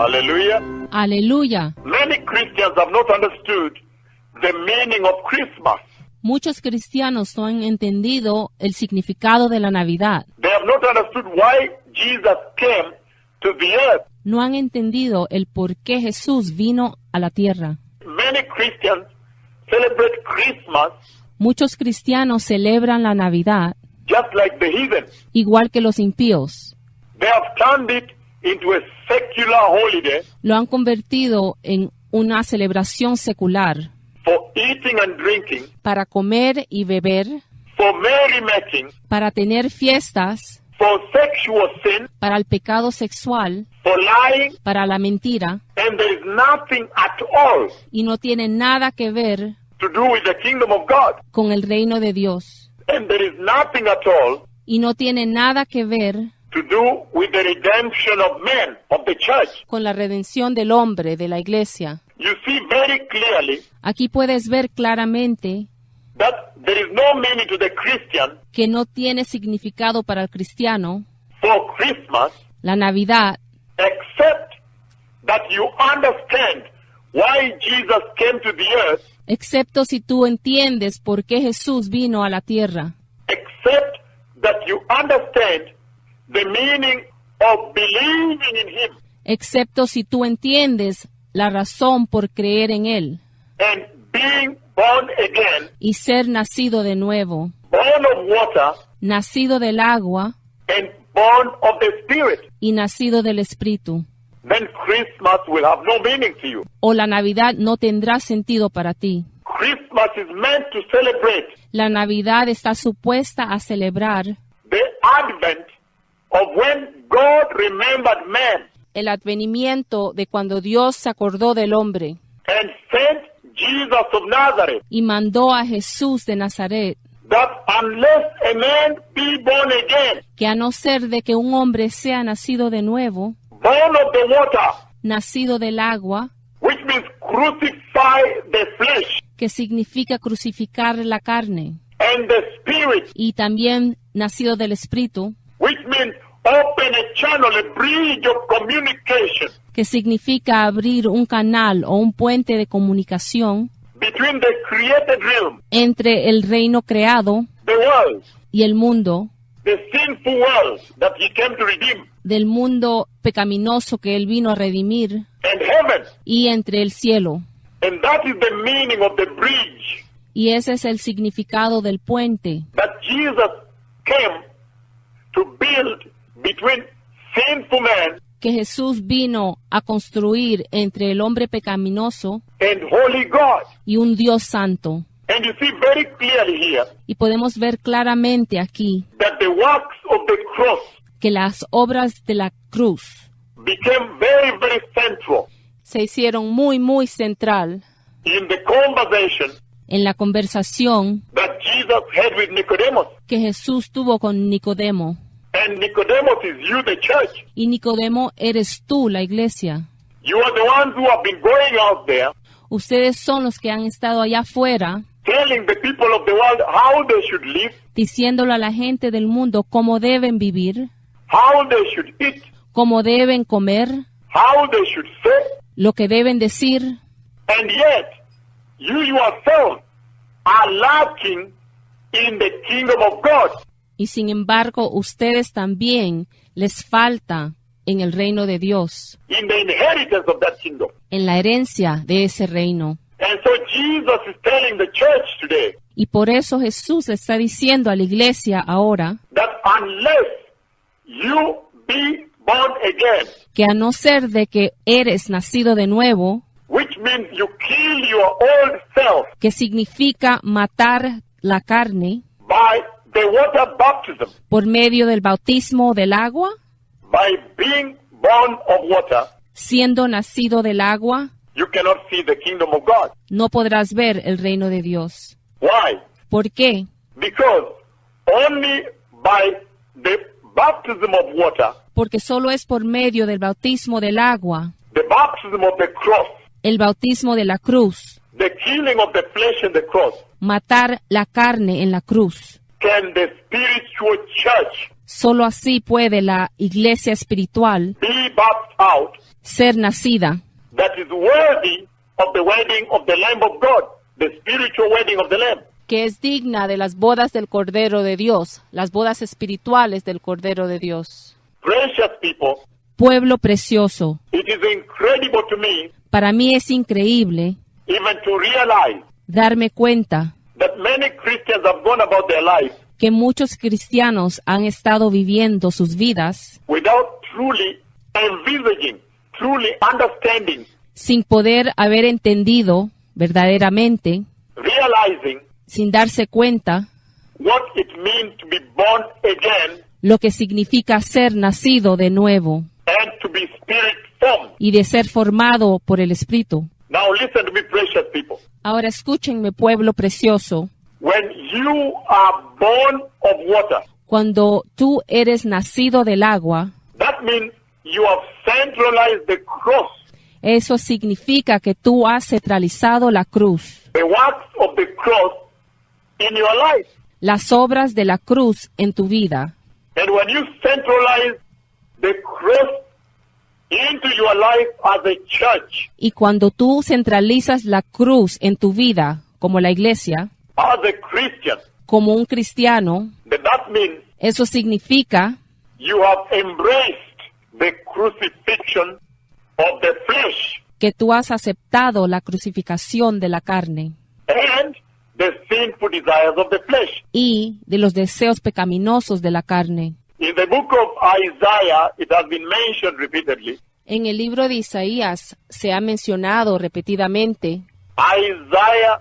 Hallelujah. Aleluya. Many Christians have not understood the meaning of Christmas. Muchos cristianos no han entendido el significado de la Navidad. They have not understood why Jesus came to the earth. No han entendido el por qué Jesús vino a la tierra. Many Christians celebrate Christmas Muchos cristianos celebran la Navidad just like the heathen. igual que los impíos. They have turned it into a secular holiday Lo han convertido en una celebración secular for eating and drinking, para comer y beber, for merrymaking, para tener fiestas, for sexual sin, para el pecado sexual, for lying, para la mentira, and there is nothing at all y no tiene nada que ver to do with the kingdom of God. con el reino de Dios. And there is nothing at all Y no tiene nada que ver to do with the redemption of men, of the church. con la redención del hombre, de la iglesia. You see very clearly Aquí puedes ver claramente that there is no meaning to the Christian que no tiene significado para el cristiano for Christmas la Navidad, except that you understand why Jesus came to the earth, excepto si tú entiendes por qué Jesús vino a la tierra, except that you understand the meaning of believing in Him excepto si tú entiendes la razón por creer en Él and being born again, y ser nacido de nuevo, born of water nacido del agua and born of the Spirit. y nacido del Espíritu. Then Christmas will have no meaning to you. O la Navidad no tendrá sentido para ti. Christmas is meant to celebrate La Navidad está supuesta a celebrar the advent of when God remembered man el advenimiento de cuando Dios se acordó del hombre and sent Jesus of Nazareth, y mandó a Jesús de Nazaret, that unless a man be born again, que a no ser de que un hombre sea nacido de nuevo, born of the water, nacido del agua, which means crucify the flesh, que significa crucificar la carne, and the Spirit, y también nacido del Espíritu, which means open a channel, a bridge of communication que significa abrir un canal o un puente de comunicación between the created realm, entre el reino creado the world, y el mundo, the sinful world that He came to redeem, del mundo pecaminoso que Él vino a redimir, and heaven. y entre el cielo. And that is the meaning of the bridge Y ese es el significado del puente that Jesus came to build between sinful man que Jesús vino a construir entre el hombre pecaminoso and holy God. y un Dios santo. And you see very clearly here Y podemos ver claramente aquí that the works of the cross que las obras de la cruz became very, very central se hicieron muy central in the conversation en la conversación that Jesus had with Nicodemus. que Jesús tuvo con Nicodemo. And Nicodemus is you, the church. Y Nicodemo eres tú, la iglesia. You are the ones who have been going out there Ustedes son los que han estado allá afuera telling the people of the world how they should live, diciéndole a la gente del mundo cómo deben vivir, how they should eat, cómo deben comer, how they should say. lo que deben decir. And yet, you yourself are lacking in the kingdom of God. Y sin embargo, ustedes también les falta en el reino de Dios, In the inheritance of that kingdom. en la herencia de ese reino. And so Jesus is telling the church today Y por eso Jesús le está diciendo a la iglesia ahora that unless you be born again, que a no ser de que eres nacido de nuevo, which means you kill your old self que significa matar la carne by the water baptism, por medio del bautismo del agua, by being born of water, siendo nacido del agua, you cannot see the kingdom of God. no podrás ver el reino de Dios. Why? ¿Por qué? Because only by the baptism of water, Porque solo es por medio del bautismo del agua, the baptism of the cross, el bautismo de la cruz, the killing of the flesh in the cross, matar la carne en la cruz, can the spiritual church Solo así puede la iglesia espiritual be birthed out ser nacida, that is worthy of the wedding of the Lamb of God, the spiritual wedding of the Lamb. que es digna de las bodas del Cordero de Dios, las bodas espirituales del Cordero de Dios. Precious people, Pueblo precioso, it is incredible to me para mí es increíble even to realize darme cuenta that many Christians have gone about their life que muchos cristianos han estado viviendo sus vidas without truly envisaging, truly understanding, sin poder haber entendido verdaderamente, realizing sin darse cuenta what it means to be born again lo que significa ser nacido de nuevo and to be spirit formed. y de ser formado por el Espíritu. Now listen to me, precious people. Ahora escúchenme, pueblo precioso. When you are born of water, Cuando tú eres nacido del agua, that means you have centralized the cross, eso significa que tú has centralizado la cruz, the works of the cross in your life. las obras de la cruz en tu vida. And when you centralize the cross into your life as a church, Y cuando tú centralizas la cruz en tu vida, como la iglesia, as a Christian, como un cristiano, then that means eso significa you have embraced the crucifixion of the flesh que tú has aceptado la crucificación de la carne and the sinful desires of the flesh. y de los deseos pecaminosos de la carne. In the book of Isaiah, it has been mentioned repeatedly. En el libro de Isaías se ha mencionado repetidamente Isaiah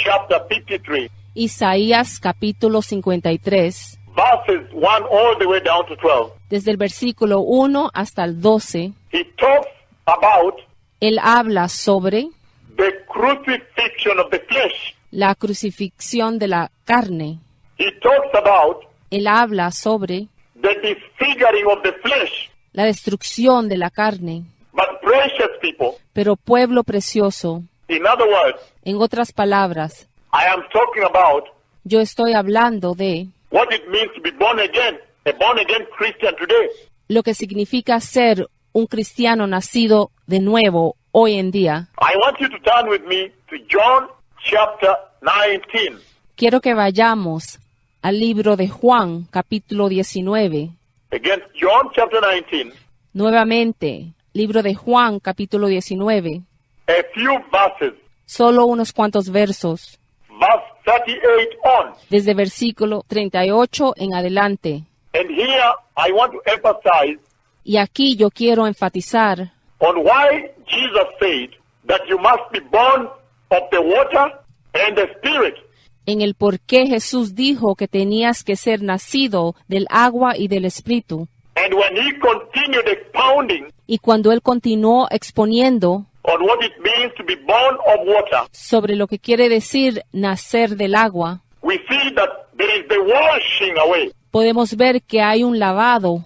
chapter 53, Isaías capítulo 53, verses 1 all the way down to 12. desde el versículo 1 hasta el 12. He talks about Él habla sobre the crucifixion of the flesh. la crucifixión de la carne. He talks about Él habla sobre the disfiguring of the flesh. la destrucción de la carne. But precious people, Pero pueblo precioso, in other words, en otras palabras, I am talking about yo estoy hablando de what it means to be born again, a born again Christian today. lo que significa ser un cristiano nacido de nuevo hoy en día. I want you to turn with me to John chapter 19. Quiero que vayamos al libro de Juan, capítulo 19. Again, John chapter 19, Nuevamente, libro de Juan, capítulo 19. a few verses, Solo unos cuantos versos, verse 38 on. desde versículo 38 en adelante. And here I want to emphasize Y aquí yo quiero enfatizar on why Jesus said that you must be born of the water and the Spirit. en el por qué Jesús dijo que tenías que ser nacido del agua y del Espíritu. And when he continued expounding Y cuando él continuó exponiendo on what it means to be born of water, sobre lo que quiere decir nacer del agua, we see that there is the washing away, podemos ver que hay un lavado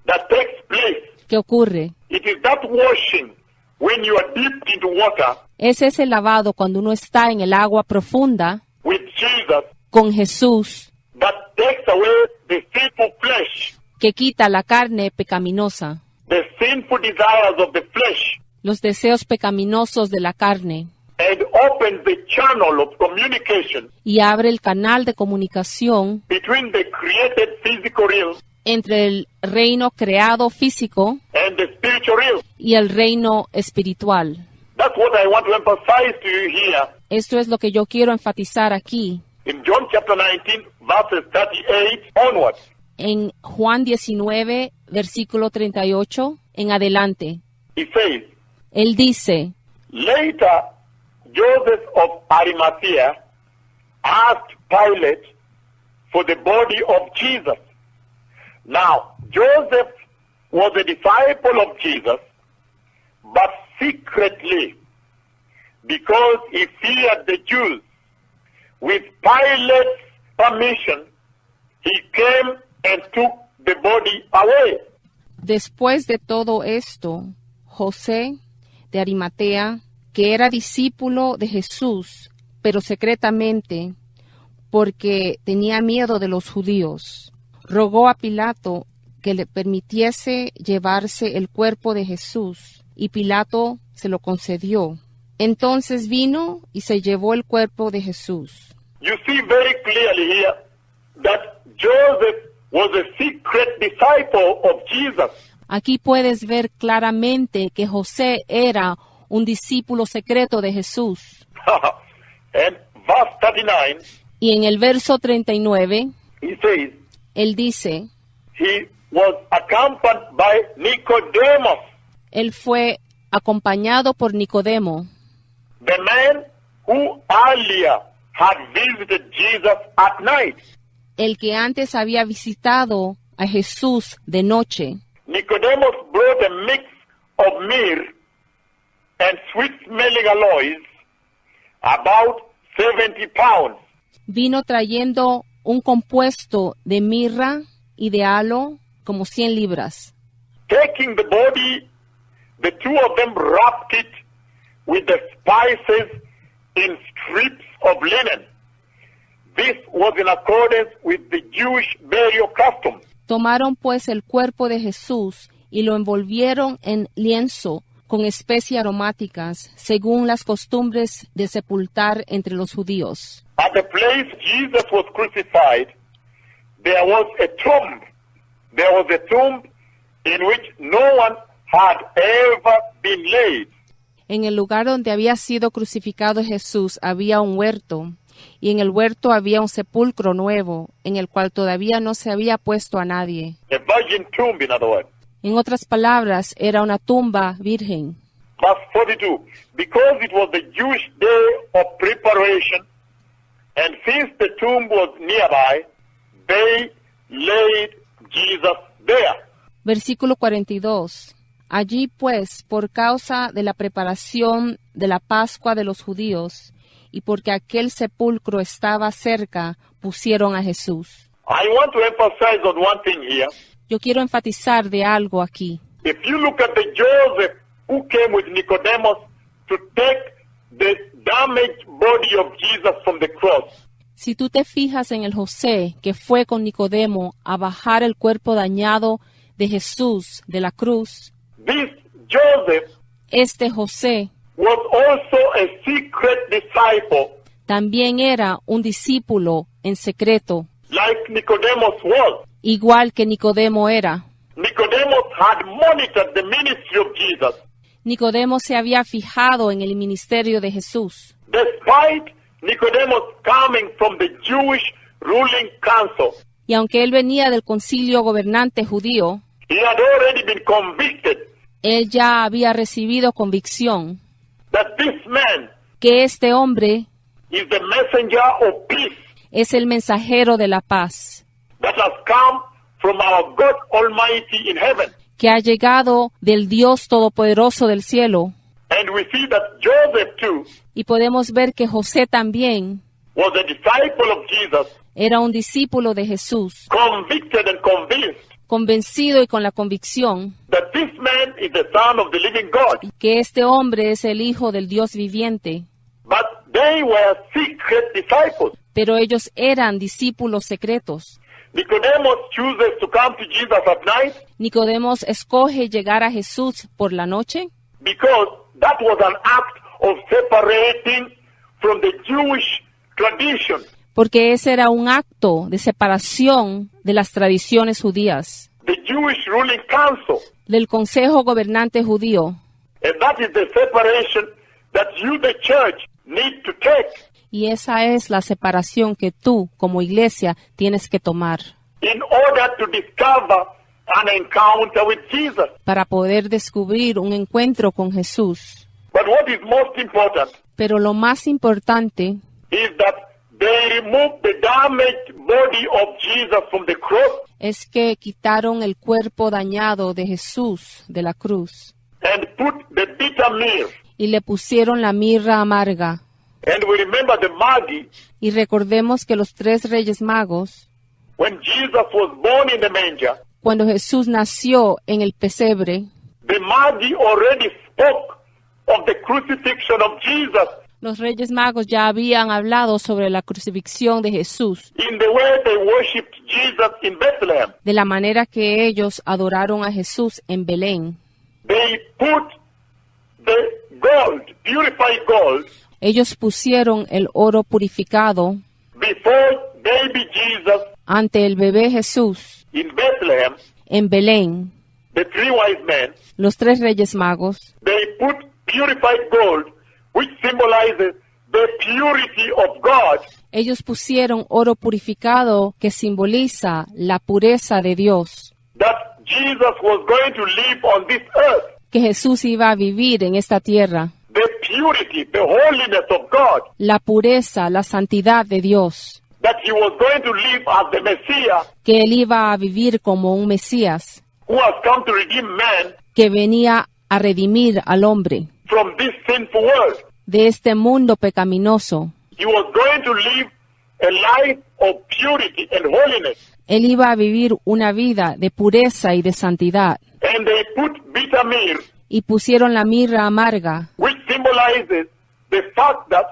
that takes place. que ocurre. It is that washing when you are dipped into water Es ese lavado cuando uno está en el agua profunda with Jesus con Jesús that takes away the sinful flesh, que quita la carne pecaminosa, the sinful desires of the flesh, los deseos pecaminosos de la carne, and opens the channel of communication y abre el canal de comunicación between the created physical realm entre el reino creado físico and the spiritual realm. y el reino espiritual. That's what I want to emphasize to you here Esto es lo que yo quiero enfatizar aquí in John chapter 19, verses 38 onwards. en Juan 19, versículo 38 en adelante. He says, Él dice, later Joseph of Arimathea asked Pilate for the body of Jesus. Now, Joseph was a disciple of Jesus, but secretly, because he feared the Jews. With Pilate's permission, he came and took the body away. después de todo esto, José de Arimatea, que era discípulo de Jesús, pero secretamente, porque tenía miedo de los judíos. Rogó a Pilato que le permitiese llevarse el cuerpo de Jesús, y Pilato se lo concedió. Entonces vino y se llevó el cuerpo de Jesús. You see very clearly here that Joseph was a secret disciple of Jesus. Aquí puedes ver claramente que José era un discípulo secreto de Jesús. And verse 39, Y en el verso 39, he says, él dice, he was accompanied by Nicodemus, él fue acompañado por Nicodemo, the man who earlier had visited Jesus at night. el que antes había visitado a Jesús de noche. Nicodemus brought a mix of myrrh and sweet-smelling aloes, about 70 pounds. Vino trayendo un compuesto de mirra y de aloe, como 100 libras. Taking the body, the two of them wrapped it with the spices in strips of linen. This was in accordance with the Jewish burial custom. Tomaron pues el cuerpo de Jesús y lo envolvieron en lienzo con especias aromáticas, según las costumbres de sepultar entre los judíos. At the place Jesus was crucified, there was a tomb. There was a tomb in which no one had ever been laid. En el lugar donde había sido crucificado Jesús había un huerto, y en el huerto había un sepulcro nuevo, en el cual todavía no se había puesto a nadie. A virgin tomb, in other words. En otras palabras, era una tumba virgen. Verse 42, because it was the Jewish day of preparation, and since the tomb was nearby, they laid Jesus there. Versículo 42. Allí pues, por causa de la preparación de la Pascua de los judíos, y porque aquel sepulcro estaba cerca, pusieron a Jesús. I want to emphasize on one thing here. Yo quiero enfatizar de algo aquí. If you look at the Joseph who came with Nicodemus to take the damaged body of Jesus from the cross, Si tú te fijas en el José que fue con Nicodemo a bajar el cuerpo dañado de Jesús de la cruz, this Joseph este José was also a secret disciple, también era un discípulo en secreto, like Nicodemus was. igual que Nicodemo era. Nicodemus had monitored the ministry of Jesus. Nicodemo se había fijado en el ministerio de Jesús. Despite Nicodemus coming from the Jewish ruling council, Y aunque él venía del concilio gobernante judío, he had already been convicted él ya había recibido convicción that this man que este hombre is the messenger of peace es el mensajero de la paz, that has come from our God Almighty in heaven. que ha llegado del Dios Todopoderoso del cielo. And we see that Joseph too Y podemos ver que José también was a disciple of Jesus, era un discípulo de Jesús, convicted and convinced convencido y con la convicción that this man is the son of the living God. que este hombre es el Hijo del Dios viviente. But they were secret disciples. Pero ellos eran discípulos secretos. Nicodemus chooses to come to Jesus at night Nicodemos escoge llegar a Jesús por la noche because that was an act of separating from the Jewish tradition. porque ese era un acto de separación de las tradiciones judías, The Jewish ruling council. del consejo gobernante judío. And that is the separation that you, the church, need to take Y esa es la separación que tú, como iglesia, tienes que tomar in order to discover an encounter with Jesus. para poder descubrir un encuentro con Jesús. But what is most important Pero lo más importante is that they removed the damaged body of Jesus from the cross es que quitaron el cuerpo dañado de Jesús de la cruz and put the bitter myrrh. y le pusieron la mirra amarga. And we remember the Magi, Y recordemos que los 3 reyes magos, when Jesus was born in the manger, cuando Jesús nació en el pesebre, the Magi already spoke of the crucifixion of Jesus Los Reyes Magos ya habían hablado sobre la crucifixión de Jesús, in the way they worshipped Jesus in Bethlehem. de la manera que ellos adoraron a Jesús en Belén. They put the gold, purified gold, Ellos pusieron el oro purificado before baby Jesus ante el bebé Jesús in Bethlehem, en Belén. the three wise men. Los 3 Reyes Magos, They put purified gold, which symbolizes the purity of God, ellos pusieron oro purificado que simboliza la pureza de Dios, that Jesus was going to live on this earth. que Jesús iba a vivir en esta tierra. The purity, the holiness of God, La pureza, la santidad de Dios, that he was going to live as the Messiah que él iba a vivir como un Mesías, who has come to redeem man que venía a redimir al hombre from this sinful world. de este mundo pecaminoso. He was going to live a life of purity and holiness. Él iba a vivir una vida de pureza y de santidad. And they put bitter myrrh, Y pusieron la mirra amarga, which symbolizes the fact that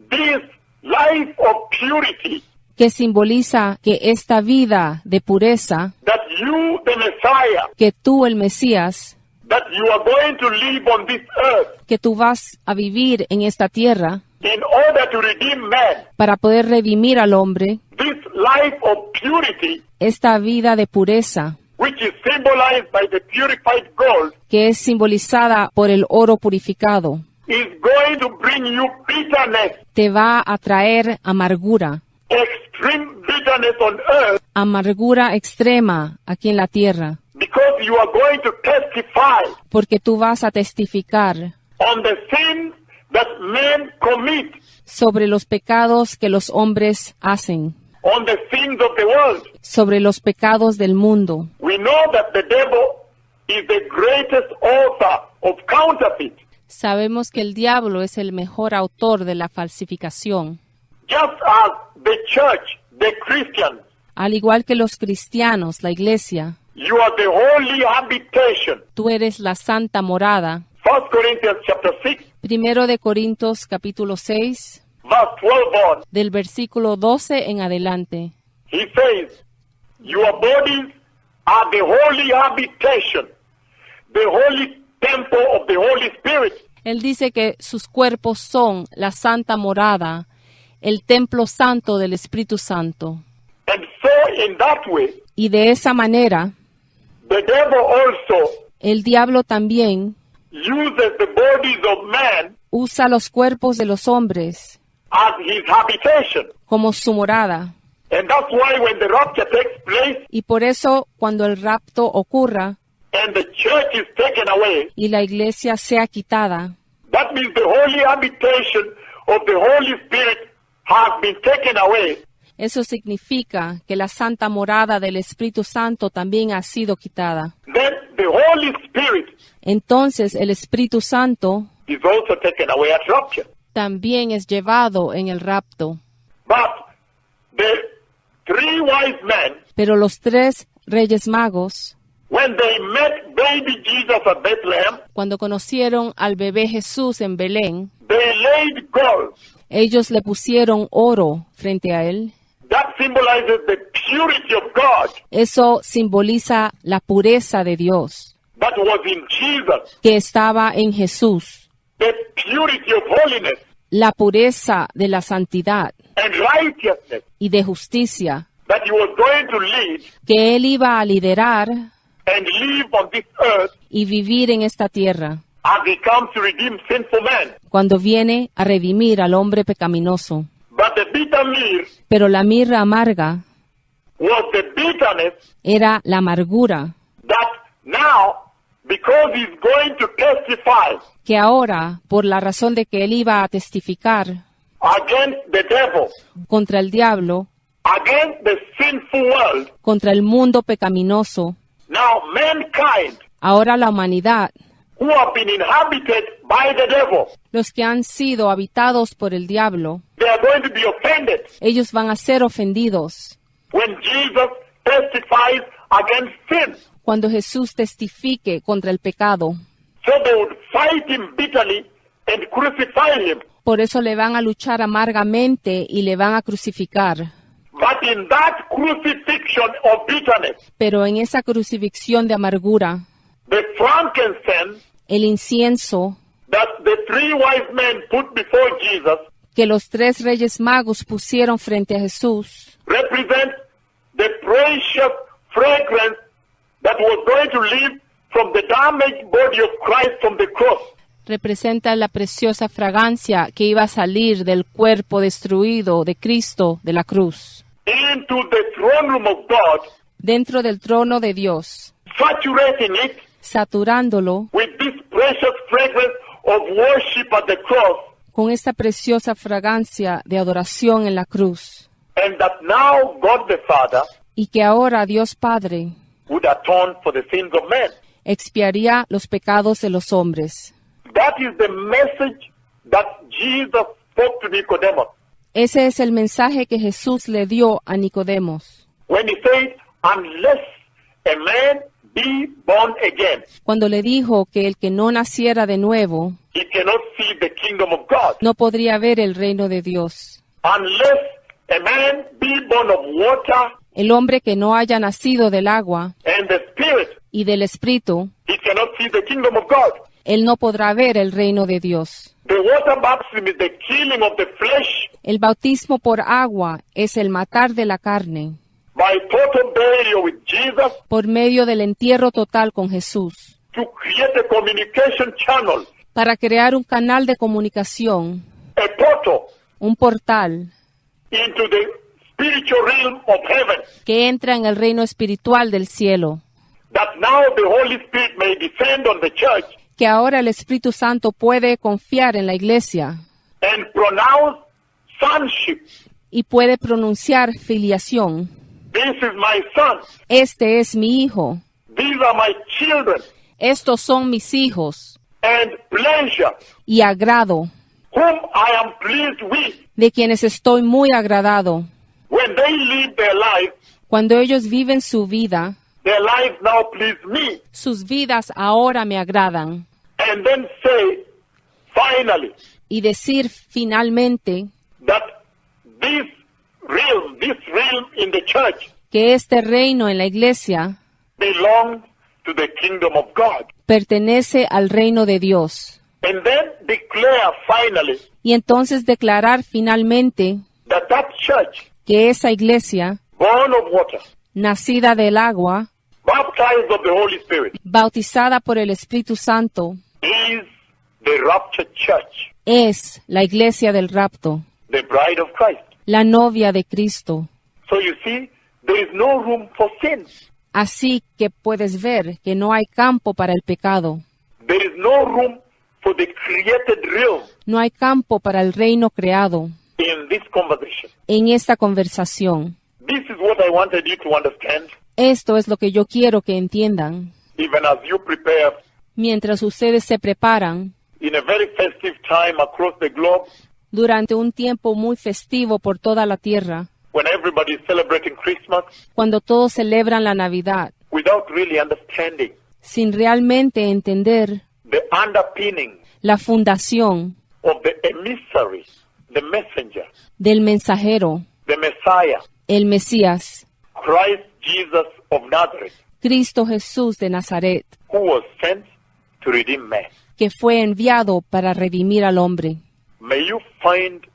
this life of purity, que simboliza que esta vida de pureza, that you, the Messiah, que tú, el Mesías, that you are going to live on this earth que tú vas a vivir en esta tierra in order to redeem man. para poder redimir al hombre, This life of purity, esta vida de pureza, which is symbolized by the purified gold, que es simbolizada por el oro purificado, is going to bring you bitterness, te va a traer amargura, extreme bitterness on earth, amargura extrema aquí en la tierra, because you are going to testify porque tú vas a testificar on the sins that men commit, sobre los pecados que los hombres hacen, on the sins of the world. sobre los pecados del mundo. We know that the devil is the greatest author of counterfeit. Sabemos que el diablo es el mejor autor de la falsificación. Just as the church, the Christians, Al igual que los cristianos, la iglesia, you are the holy habitation. tú eres la santa morada. 1 Corinthians chapter 6, 1 de Corintios capítulo 6, verse 12 on, del versículo 12 en adelante. he says, your bodies are the holy habitation, the holy temple of the Holy Spirit. Él dice que sus cuerpos son la santa morada, el templo santo del Espíritu Santo. And so in that way, Y de esa manera, the devil also el diablo también uses the bodies of man usa los cuerpos de los hombres as his habitation. como su morada. And that's why when the rapture takes place Y por eso, cuando el rapto ocurra and the church is taken away, y la iglesia sea quitada, that means the holy habitation of the Holy Spirit has been taken away. eso significa que la santa morada del Espíritu Santo también ha sido quitada. Then the Holy Spirit Entonces el Espíritu Santo is also taken away at rapture. también es llevado en el rapto. But the three wise men, Pero los 3 reyes magos, when they met baby Jesus at Bethlehem, cuando conocieron al bebé Jesús en Belén, they laid gold. ellos le pusieron oro frente a él. That symbolizes the purity of God Eso simboliza la pureza de Dios that was in Jesus, que estaba en Jesús, the purity of holiness la pureza de la santidad and righteousness y de justicia that he was going to lead que él iba a liderar and live on this earth y vivir en esta tierra as he comes to redeem sinful man. cuando viene a redimir al hombre pecaminoso. But the bitter myrrh Pero la mirra amarga was the bitterness era la amargura that now, because he's going to testify que ahora, por la razón de que él iba a testificar against the devil, contra el diablo, against the sinful world, contra el mundo pecaminoso, now mankind ahora la humanidad, who have been inhabited by the devil, los que han sido habitados por el diablo, they are going to be offended ellos van a ser ofendidos when Jesus testifies against sin. cuando Jesús testifique contra el pecado, So they would fight him bitterly and crucify him. Por eso le van a luchar amargamente y le van a crucificar. But in that crucifixion of bitterness, Pero en esa crucifixión de amargura, the frankincense el incienso that the three wise men put before Jesus que los 3 reyes magos pusieron frente a Jesús represents the precious fragrance that was going to leave from the damaged body of Christ from the cross. representa la preciosa fragancia que iba a salir del cuerpo destruido de Cristo de la cruz, Into the throne room of God, dentro del trono de Dios, saturating it saturándolo with this precious fragrance of worship at the cross, con esta preciosa fragancia de adoración en la cruz, and that now God the Father y que ahora Dios Padre would atone for the sins of men. expiaría los pecados de los hombres. That is the message that Jesus spoke to Nicodemus Ese es el mensaje que Jesús le dio a Nicodemos, when he said, unless a man be born again, cuando le dijo que el que no naciera de nuevo he cannot see the kingdom of God. no podría ver el reino de Dios. Unless a man be born of water El hombre que no haya nacido del agua and the Spirit, y del Espíritu, he cannot see the kingdom of God. él no podrá ver el reino de Dios. The water baptism is the killing of the flesh El bautismo por agua es el matar de la carne by total burial with Jesus por medio del entierro total con Jesús, to create a communication channel, para crear un canal de comunicación, a portal un portal into the spiritual realm of heaven, que entra en el reino espiritual del cielo, that now the Holy Spirit may descend on the church que ahora el Espíritu Santo puede confiar en la iglesia and pronounce sonship. y puede pronunciar filiación. This is my son. Este es mi hijo, These are my children. estos son mis hijos, And pleasure, y agrado, whom I am pleased with. de quienes estoy muy agradado. When they live their life, Cuando ellos viven su vida, their lives now please me. sus vidas ahora me agradan. And then say, finally, Y decir finalmente that this realm in the church que este reino en la iglesia belongs to the kingdom of God. pertenece al reino de Dios. And then declare finally Y entonces declarar finalmente that that church, que esa iglesia, born of water, nacida del agua, baptized of the Holy Spirit, bautizada por el Espíritu Santo, is the raptured church, es la iglesia del rapto, the bride of Christ. la novia de Cristo. So you see, there is no room for sin. Así que puedes ver que no hay campo para el pecado, There is no room for the created realm no hay campo para el reino creado in this conversation. en esta conversación. This is what I wanted you to understand, Esto es lo que yo quiero que entiendan. even as you prepare Mientras ustedes se preparan in a very festive time across the globe, durante un tiempo muy festivo por toda la tierra, when everybody is celebrating Christmas, cuando todos celebran la Navidad, without really understanding sin realmente entender the underpinning la fundación of the emissary, the messenger, del mensajero, the Messiah, el Mesías, Christ Jesus of Nazareth, Cristo Jesús de Nazaret, who was sent to redeem man. que fue enviado para redimir al hombre. May you find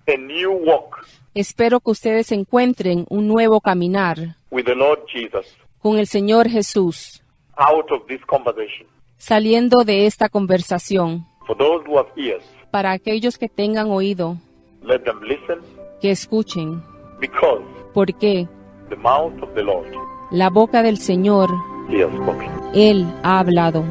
a new walk Espero que ustedes encuentren un nuevo caminar with the Lord Jesus con el Señor Jesús, out of this conversation. saliendo de esta conversación. For those who have ears, Para aquellos que tengan oído, let them listen, que escuchen, because porque the mouth of the Lord la boca del Señor, he has spoken. Él ha hablado.